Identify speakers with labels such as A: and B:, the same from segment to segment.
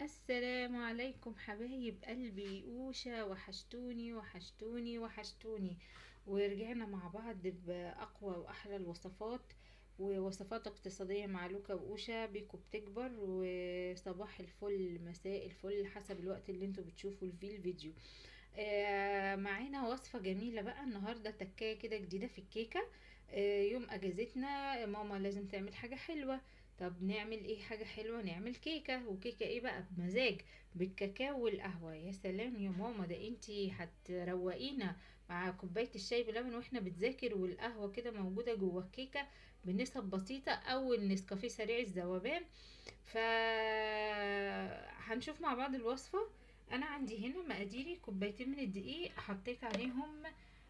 A: السلام عليكم حبايب قلبي أوشا، وحشتوني وحشتوني وحشتوني. ورجعنا مع بعض بأقوى وأحلى الوصفات، ووصفات اقتصادية مع لوكا وأوشا. بيكو بتكبر، وصباح الفل مساء الفل حسب الوقت اللي انتوا بتشوفوا فيه الفيديو. معانا وصفة جميلة بقى النهاردة، تكاية كده جديدة في الكيكة. يوم اجازتنا ماما لازم تعمل حاجة حلوة. طب نعمل ايه حاجة حلوة؟ نعمل كيكة. وكيكة ايه بقى؟ بمزاج، بالكاكاو والقهوة. يا سلام يا ماما، ده انتي هتروقينا مع كوباية الشاي بلبن واحنا بتذاكر، والقهوة كده موجودة جوه الكيكة بنسب بسيطة، او النسكافيه سريع الذوبان. ف هنشوف مع بعض الوصفة. انا عندي هنا مقاديري: كوبايتين من الدقيق حطيت عليهم،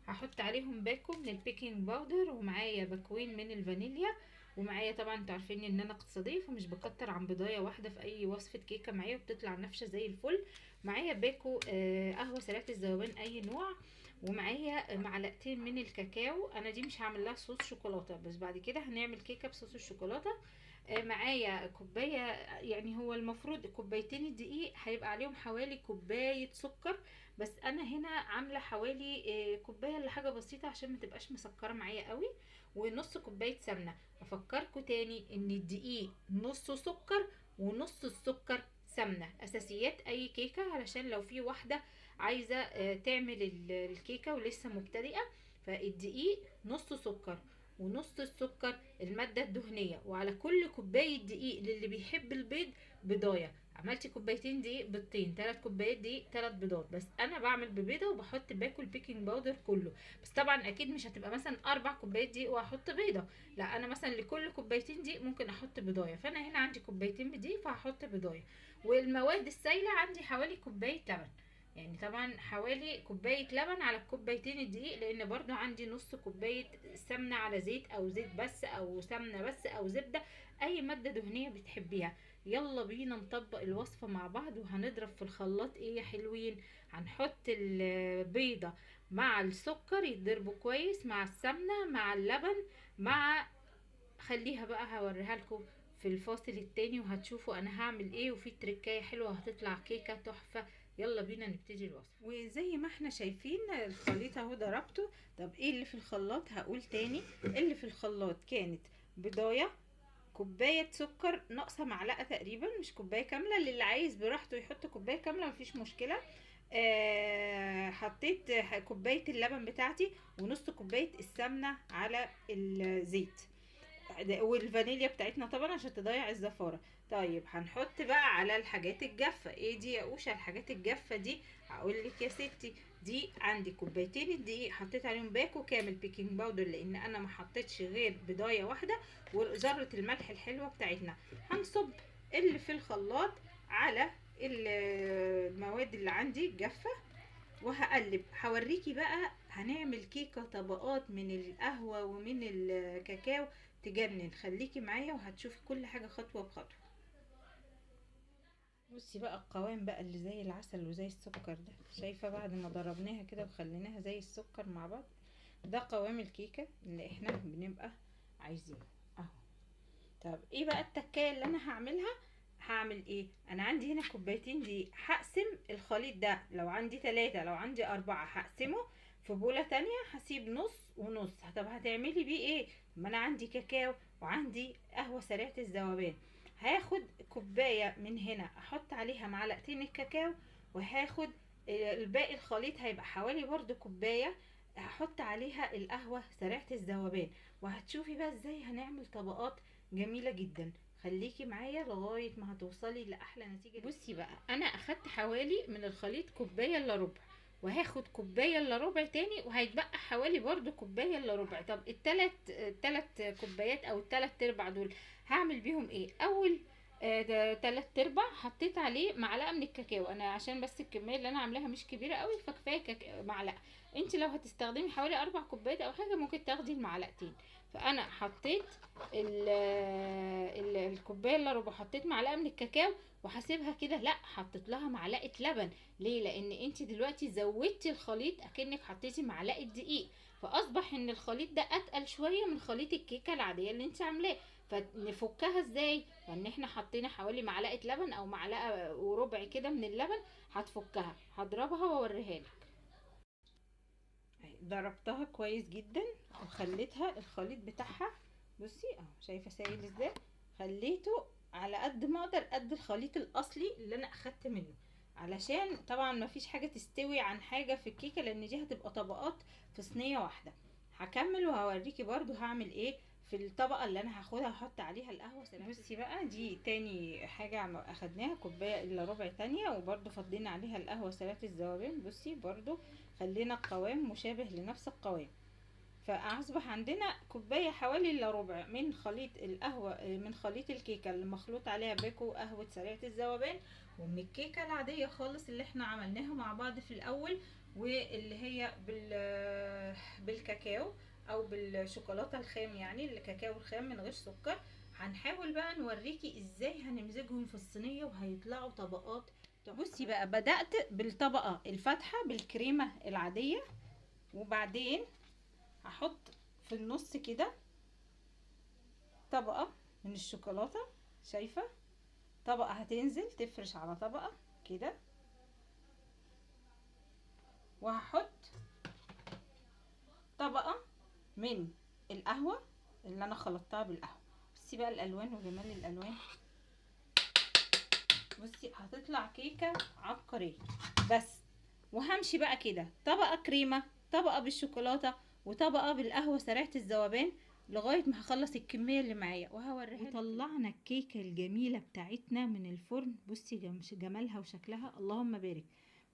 A: هحط عليهم باكو من البيكنج باودر، ومعايا باكوين من الفانيليا، ومعايا طبعا انتوا عارفين ان انا اقتصاديه فمش بكتر عن بضايه واحده في اي وصفه كيكه معايا، وبتطلع نافشه زي الفل. معايا باكو قهوه سريعه الذوبان اي نوع، ومعايا معلقتين من الكاكاو. انا دي مش هعمل لها صوص شوكولاته، بس بعد كده هنعمل كيكه بصوص الشوكولاته. معايا كوبايه، يعني هو المفروض كوبايتين الدقيق هيبقى عليهم حوالي كوبايه سكر، بس انا هنا عامله حوالي كوبايه الا حاجه بسيطه عشان ما تبقاش مسكره معايا قوي. ونص كوبايه سمنه. افكركم تاني ان الدقيق نصه سكر ونص السكر سمنه، اساسيات اي كيكه، علشان لو في واحده عايزه تعمل الكيكه ولسه مبتدئه. فالدقيق نص سكر ونص السكر المادة الدهنية، وعلى كل كوباية دقيق للي بيحب البيض بيضاية. عملتي كوبايتين دقيق بيضتين، 3 كوبايات دقيق 3 بيضات، بس انا بعمل ببيضة وبحط باكل بيكنج باودر كله. بس طبعا اكيد مش هتبقى مثلا 4 كوبايات دقيق واحط بيضة، لا انا مثلا لكل كوبايتين دقيق ممكن احط بضاية، فانا هنا عندي كوبايتين بدقيق فهحط بضاية. والمواد السائلة عندي حوالي كوباية لبن، يعني طبعا حوالي كوباية لبن على الكوبايتين الدقيق، لان برضو عندي نص كوباية سمنة على زيت، او زيت بس او سمنة بس او زبدة، اي مادة دهنية بتحبيها. يلا بينا نطبق الوصفة مع بعض، وهنضرب في الخلاط ايه يا حلوين. هنحط البيضة مع السكر يتضربوا كويس، مع السمنة مع اللبن مع، خليها بقى هوريها لكم في الفاصل التاني وهتشوفوا انا هعمل ايه، وفي تركاية حلوة هتطلع كيكة تحفة. يلا بينا نبتدي الوصفة. وزي ما احنا شايفين الخليط اهو ضربته. طب ايه اللي في الخلاط؟ هقول تاني: اللي في الخلاط كانت بضاية، كوباية سكر ناقصة معلقة تقريبا، مش كوباية كاملة، اللي عايز براحته يحط كوباية كاملة مفيش مشكلة. حطيت كوباية اللبن بتاعتي، ونص كوباية السمنة على الزيت، والفانيليا بتاعتنا طبعا عشان تضيع الزفارة. طيب هنحط بقى على الحاجات الجافة. ايه دي يا اوشا الحاجات الجافة دي؟ هقول لك يا ستي. دي عندي كوبايتين الدقيق حطيت عليهم باكو كامل بيكنج باودر، لان انا ما حطيتش غير بضايه واحده، وذره الملح الحلوه بتاعتنا. هنصب اللي في الخلاط على المواد اللي عندي الجافه، وهقلب. هوريكي بقى هنعمل كيكة طبقات من القهوة ومن الكاكاو تجنن. خليكي معايا وهتشوفي كل حاجة خطوة بخطوة. بصي بقى القوام بقى اللي زي العسل وزي السكر ده، شايفة بعد ما ضربناها كده وخليناها زي السكر مع بعض؟ ده قوام الكيكة اللي احنا بنبقى عايزينه اهو. طب ايه بقى التكايه اللي انا هعملها؟ هعمل ايه؟ انا عندي هنا كوبايتين دي، هقسم الخليط ده، لو عندي 3 لو عندي 4 هقسمه في بولة تانية، هسيب نص ونص. طب هتعملي بيه ايه؟ ما انا عندي كاكاو وعندي قهوة سريعة الذوبان. هاخد كوباية من هنا احط عليها معلقتين الكاكاو، وهاخد الباقي الخليط هيبقى حوالي برضو كوباية، هحط عليها القهوة سريعة الذوبان. وهتشوفي بقى ازاي هنعمل طبقات جميلة جدا. خليكي معايا لغاية ما هتوصلي لأحلى نتيجة. بصي بقى انا اخدت حوالي من الخليط كوباية الا ربع، وهاخد كوباية الا ربع تاني، وهيتبقى حوالي برضو كوباية الا ربع. طب التلات كوبايات او التلات ارباع دول هعمل بيهم ايه؟ اول ده 3/4 حطيت عليه معلقه من الكاكاو، انا عشان بس الكميه اللي انا عاملاها مش كبيره قوي فكفايه معلقه. انت لو هتستخدمي حوالي 4 كوبايات او حاجه ممكن تاخدي المعلقتين. فانا حطيت الكوبايه الا ربع، حطيت معلقه من الكاكاو وهسيبها كده. لا، حطيت لها معلقه لبن. ليه؟ لان انت دلوقتي زودتي الخليط اكنك حطيتي معلقه دقيق، فاصبح ان الخليط ده اتقل شويه من خليط الكيكه العاديه اللي انت عاملاه. فنفكها ازاي؟ ان احنا حطينا حوالي معلقه لبن او معلقه وربع كده من اللبن. هتفكها، هضربها واوريها لك. ضربتها كويس جدا وخليتها الخليط بتاعها، بصي اهو شايفه سايل ازاي. خليته على قد ما اقدر قد الخليط الاصلي اللي انا اخدت منه، علشان طبعا ما فيش حاجه تستوي عن حاجه في الكيكه، لان دي هتبقى طبقات في صينيه واحده. هكمل وهوريكي برضو هعمل ايه في الطبقه اللي انا هاخدها هحط عليها القهوه. بصي بقى دي تاني حاجه اخدناها، كوبايه الا ربع تانية، وبرضو فضينا عليها القهوه ثلاث الذوبان. بصي برضو خلينا القوام مشابه لنفس القوام. فاصبح عندنا كوبايه حوالي الا ربع من خليط القهوه، من خليط الكيكه اللي مخلوط عليها باكو قهوه سريعه الذوبان، ومن الكيكه العاديه خالص اللي احنا عملناها مع بعض في الاول، واللي هي بالكاكاو او بالشوكولاته الخام، يعني الكاكاو الخام من غير سكر. هنحاول بقى نوريكي ازاي هنمزجهم في الصينيه وهيطلعوا طبقات. بصي بقى بدأت بالطبقه الفاتحه بالكريمه العاديه، وبعدين هحط في النص كده طبقة من الشوكولاتة، شايفة؟ طبقة هتنزل تفرش على طبقة كده، وهحط طبقة من القهوة اللي انا خلطتها بالقهوة. بصي بقى الالوان وجمال الالوان، بصي هتطلع كيكة عبقرية. بس وهمشي بقى كده طبقة كريمة، طبقة بالشوكولاتة، وطبقة بالقهوة سريعة الذوبان، لغاية ما هخلص الكمية اللي معايا وهوريها. وطلعنا الكيكة الجميلة بتاعتنا من الفرن. بصي جمالها وشكلها اللهم بارك.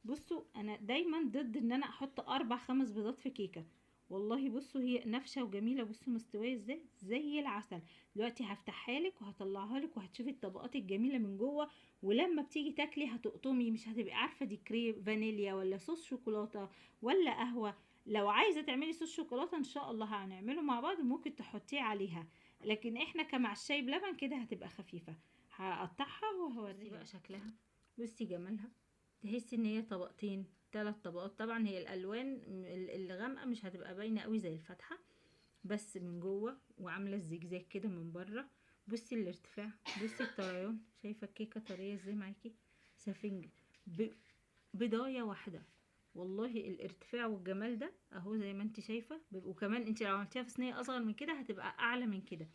A: بصوا انا دايما ضد ان انا احط 4-5 بيضات في كيكة، والله بصوا هي نافشه وجميله. بصوا مستويه ازاي زي العسل. دلوقتي هفتحها لك وهطلعها لك وهتشوفي الطبقات الجميله من جوه، ولما بتيجي تاكلي هتقطمي مش هتبقي عارفه دي كريم فانيليا ولا صوص شوكولاته ولا قهوه. لو عايزه تعملي صوص شوكولاته ان شاء الله هنعمله مع بعض، ممكن تحطيه عليها، لكن احنا كمع الشاي بلبن كده هتبقى خفيفه. هقطعها وهوريكي بقى شكلها. بصي جمالها، تحسي ان هي طبقتين 3 طبقات. طبعا هي الالوان الغامقه مش هتبقى باينه قوي زي الفاتحه، بس من جوه وعامله الزجزاج كده من بره. بصي الارتفاع، بصي الطريان، شايفه الكيكه طريه ازاي معاكي، سفنج بضايه واحده. والله الارتفاع والجمال ده اهو زي ما انت شايفه. وكمان انت لو عملتيها في صينيه اصغر من كده هتبقى اعلى من كده.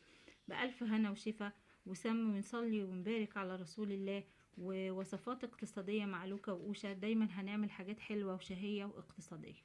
A: بألف هنا وشفا وسم، ونصلي ونبارك على رسول الله. ووصفات اقتصادية مع لوكا وأوشا، دايما هنعمل حاجات حلوة وشهية واقتصادية.